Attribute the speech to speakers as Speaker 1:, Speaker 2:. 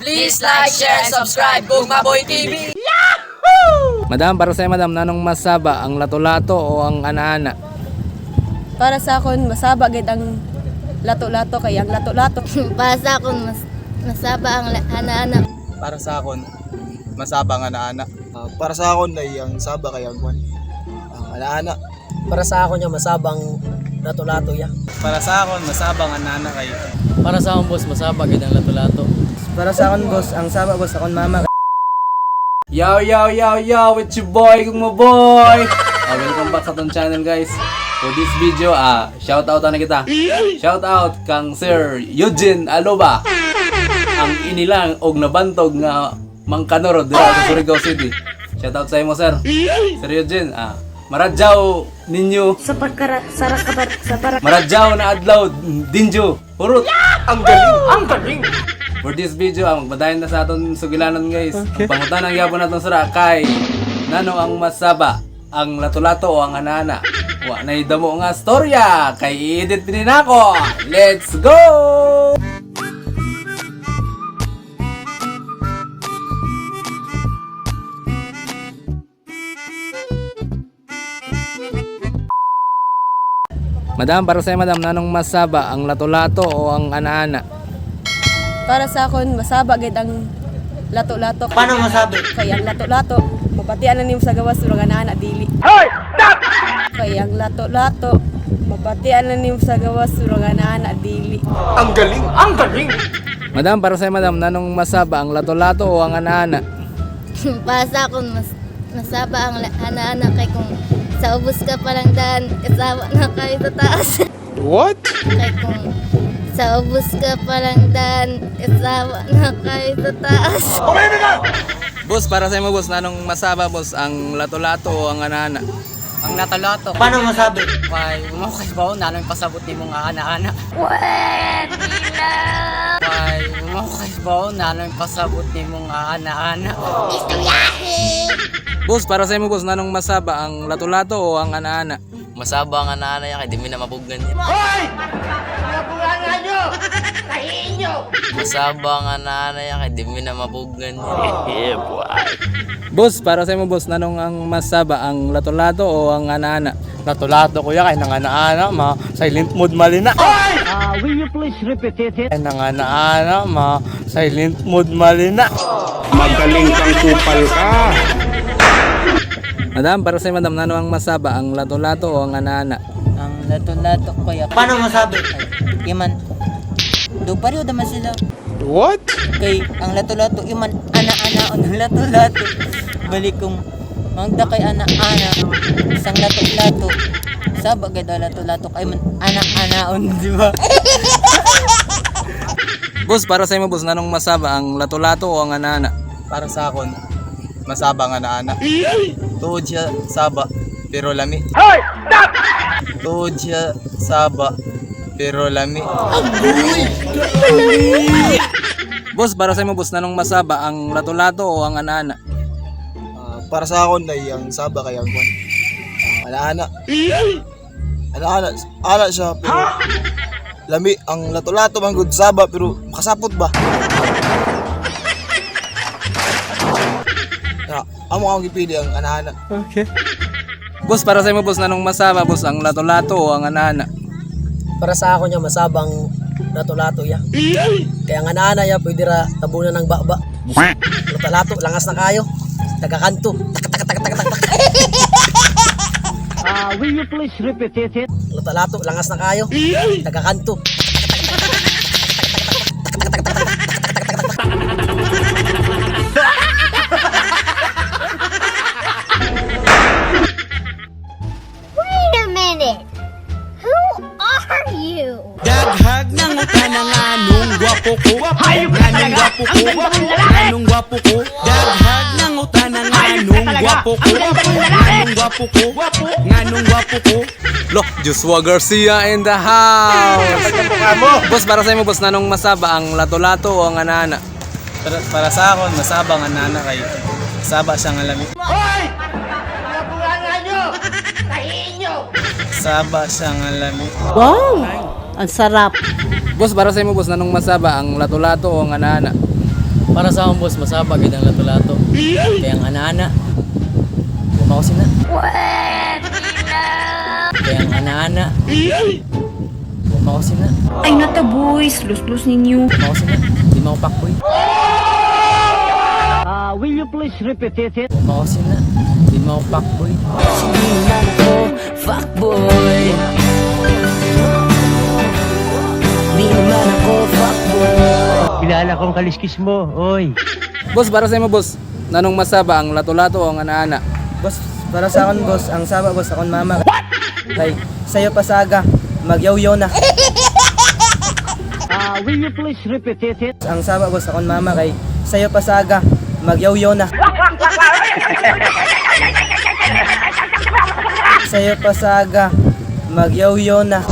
Speaker 1: Please like, share, subscribe, Gugmaboy TV.
Speaker 2: Madam, para sa'yo madam, nanong masaba, ang lato-lato o ang ana-ana?
Speaker 3: Para sa akon masaba gid ang lato-lato kay ang lato-lato.
Speaker 4: Para sa akon masaba ang ana-ana.
Speaker 5: Para sa akon, masaba ang ana-ana. Para sa akon ay ang saba kay ang kwan. Ang ana-ana.
Speaker 6: Para sa ako niya masabang lato-lato ya.
Speaker 5: Para sa akon, masaba ang ana-ana kay.
Speaker 6: Para sa akong boss, masaba gid ang lato-lato.
Speaker 7: Para sa akon boss, ang saba boss akon mama.
Speaker 2: Yo, yo, yo, yo, it's your boy, Gugmaboy! Welcome back sa tong channel guys. For this video, shout out na kita. Shout out kang Sir Eugene Aloba. Ang inilang og nabantog nga mangkanoro dira sa Surigao City. Shout out sa imo sir. Sir Eugene, maradyaw ninyo.
Speaker 4: Sa para
Speaker 2: Maradyaw na adlaw dinjo. Hurot. Ang galing, ang galing. For this video, magmadayon na sa aton sugilanon guys. Ang pangutanang gyapon naton sira kay nano ang masaba, ang lato-lato o ang ana-ana. Wa nay damo nga storya kay i-edit pinin ako. Let's go! Madam, para sa'yo madam, nanong masaba, ang lato-lato o ang ana-ana?
Speaker 3: Para sa akon masaba gid ang lato-lato.
Speaker 6: Paano masabi?
Speaker 3: Kay ang lato-lato mabatian na nimo sa gawas surang ana dili. Kay ang lato-lato mabatian na nimo sa gawas surang ana dili.
Speaker 5: Ang galing, ang galing.
Speaker 2: Madam, para sa'yo madam, nanong masaba, ang lato-lato o ang ana-ana?
Speaker 4: Para sa akon masaba ang ana-ana kay kung sa ubos ka palang daan kasama na kayo sa taas.
Speaker 5: What?
Speaker 4: Kay kung sa ubos ka palang daan kasama na kayo sa taas.
Speaker 2: Boss, para sa'yo mo boss, nanong masaba boss, ang lato-lato o ang ana-ana?
Speaker 1: Ang lato-lato.
Speaker 6: Paano masabi?
Speaker 1: Why, umukay ba o nanong pasabot ni mong ana-ana? Why, umukay ba o nanong pasabot ni mong ana-ana?
Speaker 2: Boss, para sa'yo mo boss, nanong masaba, ang lato-lato o ang ana-ana?
Speaker 1: Masaba ang ana-ana yan, kaya di mo na mabugnan yan. Masaba ang ana-ana yan, kaya di mo na mabugnan yan.
Speaker 2: Boss, para sa'yo mo boss, nanong ang masaba, ang lato-lato o ang ana-ana?
Speaker 6: Lato-lato kuya kay nang ana-ana ma silent mode malina. Will you please repeat it? Kay nang ana-ana ma silent mode malina.
Speaker 8: Magaling kang kupal ka.
Speaker 2: Madam, para sa'yo madam, nanong ang masaba, ang lato-lato o ang ana-ana?
Speaker 1: Ang lato-lato ko yan.
Speaker 6: Paano masabi?
Speaker 1: Iman, do pareho naman sila.
Speaker 5: What?
Speaker 1: Kay ang lato-lato, iman, ana-ana o ng lato-lato. Balik kong magda kay ana-ana, isang lato-lato. Saba gada lato-lato kay man ana-anaon, di ba?
Speaker 2: Boss, para sa'yo mo boss, nanong masaba, ang lato-lato o ang ana-ana?
Speaker 5: Para sa akon, masaba ang ana-ana. Tuod siya saba, pero lami. Tuod siya saba, pero lami.
Speaker 2: Boss, para sa'yo mo boss, nanong masaba, ang lato-lato o ang ana-ana?
Speaker 5: Para sa akon ay ang saba kay ang kwan. Ana-ana. Ana-ana. Ana siya, pero lami. Ang lato-lato man good saba, pero makasapot ba? Amo akong gipili ang ana-ana.
Speaker 2: Boss, para sa'yo mo boss, nanong masaba boss, ang lato-lato o ang ana-ana?
Speaker 6: Para sa ako niya masabang lato-lato ya. Kaya ang ana-ana ya pwede ra tabunan ng baba. Lato-lato langas na kayo. Tagakanto. Will you please repeat it? Lato-lato langas na kayo. Tagakanto.
Speaker 4: Wait a minute. Who are you?
Speaker 8: Daghag ng utana nga nung gwapo ko. Anong gwapo ko? Anong gwapo ko? Daghag ng utana nga nung gwapo ko. Anong gwapo ko? Anong gwapo ko?
Speaker 2: Look, Joshua Garcia in the house! Boss, para sa'yo mo boss, nanong masaba, ang lato-lato o ang ana-ana?
Speaker 5: Para sa akon, masaba ang ana-ana kay saba siya nga lami. Saba siya nga lami.
Speaker 3: Wow! Ang sarap.
Speaker 2: Boss, para sa'yo mo boss, nanong masaba, ang lato-lato o ang ana-ana?
Speaker 6: Para sa akong boss, masaba gid ang lato-lato. Kaya ang ana-ana, bumawas na. Kaya ang ana-ana, bumawas na.
Speaker 9: Ay nata boys, lus-lus ninyo.
Speaker 6: Bumawas na. Di mo pakboy.
Speaker 7: Will you please repeat it?
Speaker 6: Bumawas na. Di mo pakboy.
Speaker 7: Fuckboy. Di naman ako fuckboy. Kilala kong kaliskis mo, oy.
Speaker 2: Boss, para sa imo boss, nanong masaba ang lato-lato o ang ana-ana?
Speaker 7: Boss, para sa akon boss, ang saba boss akon mama. Kay sayo pa saga, magyaw-yaw na. Will you please repeat it? Ang saba boss akon mama kay sayo pa saga, magyaw-yaw na. Sayo pa saga, magyaw-yaw na.